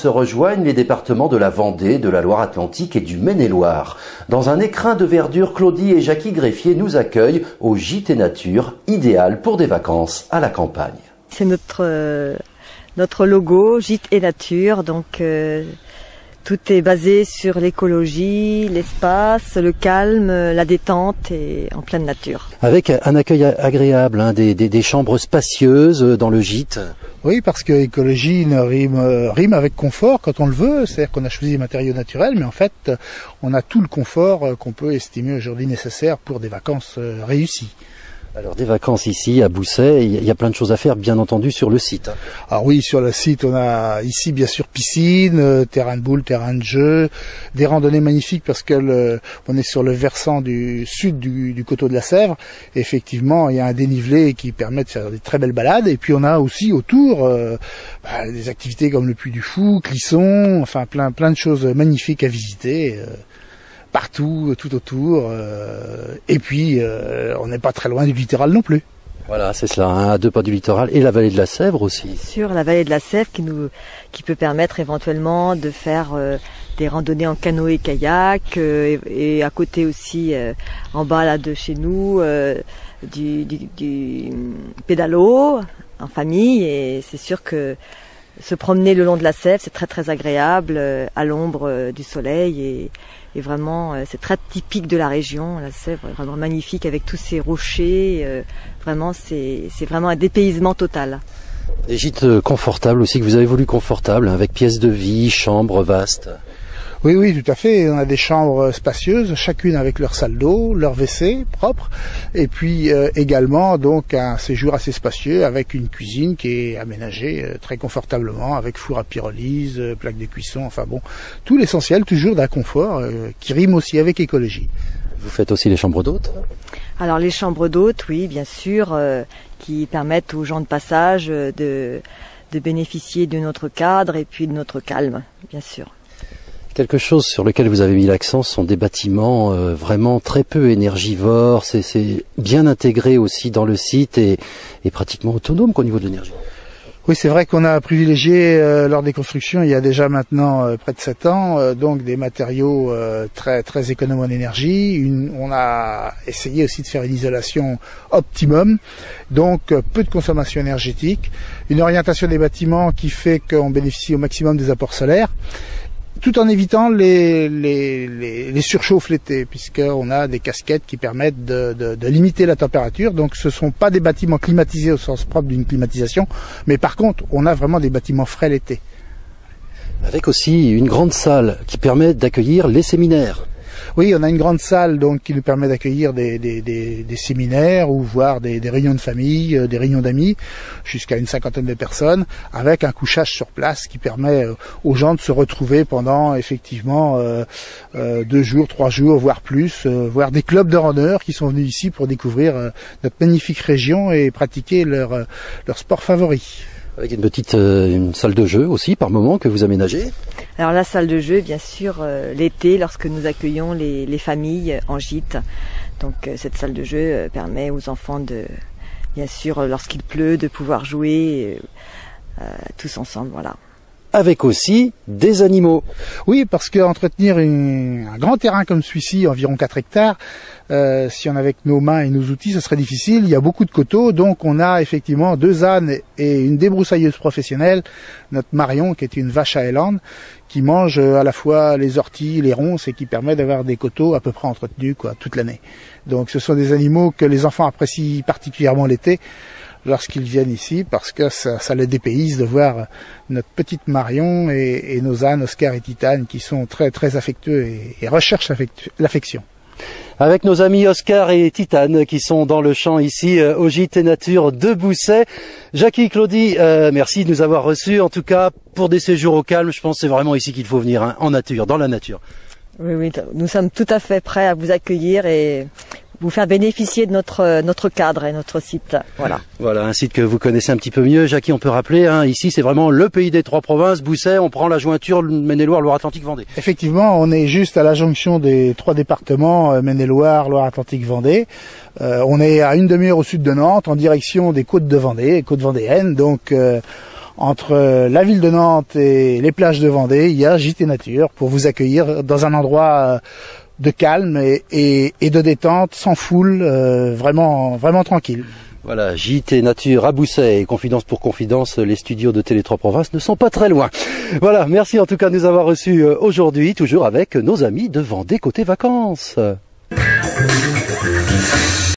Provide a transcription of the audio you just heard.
se rejoignent les départements de la Vendée, de la Loire-Atlantique et du Maine-et-Loire. Dans un écrin de verdure, Claudie et Jackie Greffier nous accueillent au Gîte et Nature, idéal pour des vacances à la campagne. C'est notre logo, Gîte et Nature, donc tout est basé sur l'écologie, l'espace, le calme, la détente et en pleine nature. Avec un accueil agréable, hein, des chambres spacieuses dans le gîte. Oui, parce que écologie rime avec confort quand on le veut, c'est-à-dire qu'on a choisi des matériaux naturels, mais en fait on a tout le confort qu'on peut estimer aujourd'hui nécessaire pour des vacances réussies. Alors des vacances ici à Bousset, il y a plein de choses à faire bien entendu sur le site. Alors oui, sur le site on a ici bien sûr piscine, terrain de boules, terrain de jeu, des randonnées magnifiques parce que on est sur le versant du sud du coteau de la Sèvre. Et effectivement, il y a un dénivelé qui permet de faire des très belles balades. Et puis on a aussi autour des activités comme le Puy du Fou, Clisson, enfin plein de choses magnifiques à visiter. Partout, tout autour, et puis on n'est pas très loin du littoral non plus. Voilà, c'est cela, hein, à 2 pas du littoral, et la vallée de la Sèvre aussi. Sur la vallée de la Sèvre qui peut permettre éventuellement de faire des randonnées en canoë-kayak, et à côté aussi, en bas là de chez nous, du pédalo en famille, et c'est sûr que se promener le long de la Sèvre, c'est très très agréable, à l'ombre du soleil, et vraiment, c'est très typique de la région. La Sèvre est vraiment magnifique avec tous ces rochers. Vraiment, c'est vraiment un dépaysement total. Des gîtes confortables aussi, que vous avez voulu confortables, hein, avec pièces de vie, chambres vastes. Oui, tout à fait. On a des chambres spacieuses, chacune avec leur salle d'eau, leur WC propre, et puis également donc un séjour assez spacieux avec une cuisine qui est aménagée très confortablement, avec four à pyrolyse, plaque de cuisson, enfin bon, tout l'essentiel toujours d'un confort qui rime aussi avec écologie. Vous faites aussi les chambres d'hôtes ? Alors les chambres d'hôtes, oui, bien sûr, qui permettent aux gens de passage de bénéficier de notre cadre et puis de notre calme, bien sûr. Quelque chose sur lequel vous avez mis l'accent, ce sont des bâtiments vraiment très peu énergivores, c'est bien intégré aussi dans le site et pratiquement autonome au niveau de l'énergie. Oui, c'est vrai qu'on a privilégié lors des constructions, il y a déjà maintenant près de 7 ans, donc des matériaux très très économes en énergie. On a essayé aussi de faire une isolation optimum, donc peu de consommation énergétique, une orientation des bâtiments qui fait qu'on bénéficie au maximum des apports solaires, tout en évitant les surchauffes l'été, puisqu'on a des casquettes qui permettent de limiter la température. Donc ce ne sont pas des bâtiments climatisés au sens propre d'une climatisation, mais par contre on a vraiment des bâtiments frais l'été. Avec aussi une grande salle qui permet d'accueillir les séminaires. Oui, on a une grande salle donc qui nous permet d'accueillir des séminaires ou voire des réunions de famille, des réunions d'amis, jusqu'à une 50aine de personnes, avec un couchage sur place qui permet aux gens de se retrouver pendant effectivement 2 jours, 3 jours, voire plus, voire des clubs de randonneurs qui sont venus ici pour découvrir notre magnifique région et pratiquer leur sport favori. Avec une petite une salle de jeu aussi par moment que vous aménagez. Alors la salle de jeu, bien sûr, l'été, lorsque nous accueillons les familles en gîte. Donc cette salle de jeu permet aux enfants bien sûr, lorsqu'il pleut, de pouvoir jouer tous ensemble, voilà. Avec aussi des animaux. Oui, parce que entretenir un grand terrain comme celui-ci, environ 4 hectares, si on avait avec nos mains et nos outils, ce serait difficile. Il y a beaucoup de coteaux, donc on a effectivement 2 ânes et une débroussailleuse professionnelle, notre Marion, qui est une vache à Hollande, qui mange à la fois les orties, les ronces, et qui permet d'avoir des coteaux à peu près entretenus toute l'année. Donc ce sont des animaux que les enfants apprécient particulièrement l'été, lorsqu'ils viennent ici, parce que ça les dépayse de voir notre petite Marion et nos ânes Oscar et Titane qui sont très très affectueux et recherchent l'affection. Avec nos amis Oscar et Titane qui sont dans le champ ici au Gîte et Nature de Bousset. Jackie, Claudie, merci de nous avoir reçus. En tout cas, pour des séjours au calme, je pense que c'est vraiment ici qu'il faut venir, hein, en nature, dans la nature. Oui, nous sommes tout à fait prêts à vous accueillir et vous faire bénéficier de notre cadre et notre site. Voilà, un site que vous connaissez un petit peu mieux. Jackie, on peut rappeler, hein, ici c'est vraiment le pays des 3 provinces, Bousset, on prend la jointure Maine-et-Loire, Loire-Atlantique, Vendée. Effectivement, on est juste à la jonction des 3 départements, Maine-et-Loire, Loire-Atlantique, Vendée. On est à une demi-heure au sud de Nantes, en direction des côtes de Vendée, côtes vendéennes, donc entre la ville de Nantes et les plages de Vendée, il y a JT Nature pour vous accueillir dans un endroit de calme et de détente, sans foule, vraiment tranquille. Voilà, JT Nature à Bousset et Confidence pour Confidence, les studios de Télé 3 Provinces ne sont pas très loin. Voilà, merci en tout cas de nous avoir reçus aujourd'hui, toujours avec nos amis de Vendée Côté Vacances.